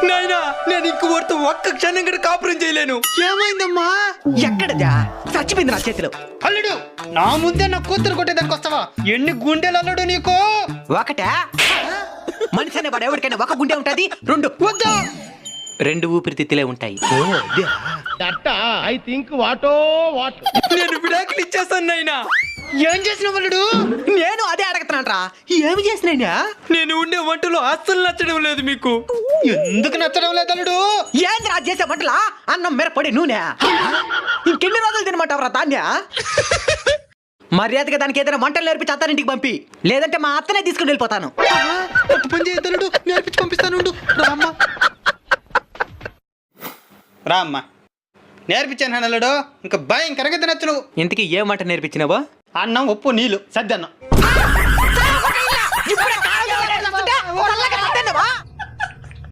నాయనా నేను ఇంకొకరితో ఒక్క క్షణం కూడా కాపురం చేయలేను. ఏమైందమ్మా? ఎక్కడదా చచ్చిపోయింది నా చేతిలో. అల్లుడు నా ముందే నా కూతురు కొట్టేదానికి వస్తావా? ఎన్ని గుండెలు అల్లుడు నీకు? ఒకటే మనిషి అనే వాడు ఎవరికైనా ఒక గుండె ఉంటది, రెండు వద్దా? రెండు ఊపిరితిత్తులే ఉంటాయి. నేను విడాకులు ఇచ్చేస్తాను నాయనా. ఏం చేసిన అల్లుడు? నేను అదే అడగతానంట్రా. ఏమి చేసినా నేను ఉండే వంటలో అస్సలు నచ్చడం లేదు మీకు. ఎందుకు నచ్చడం లేదు అల్లుడు? ఏంద్రా చేసే వంటలా? అన్నం మిరపొడి నూనె. ఇంకెన్ని రోజులు తినమంటావురా ధాన్య? మర్యాదగా దానికి ఏదైనా వంటలు నేర్పించి అత్తారింటికి పంపి, లేదంటే మా అత్తనే తీసుకుని వెళ్ళిపోతాను. కొత్త పని చేయొద్దు అల్లుడు, నేర్పించి పంపిస్తాను. రామ్మా రామ్మా, నేర్పించాను అల్లుడు. ఇంకా భయంకరంగా తినచ్చు నువ్వు. ఇంతకీ ఏం వంట నేర్పించినావో? అన్నం ఉప్పు నీళ్ళు సద్దన్నం. ఇప్పుడే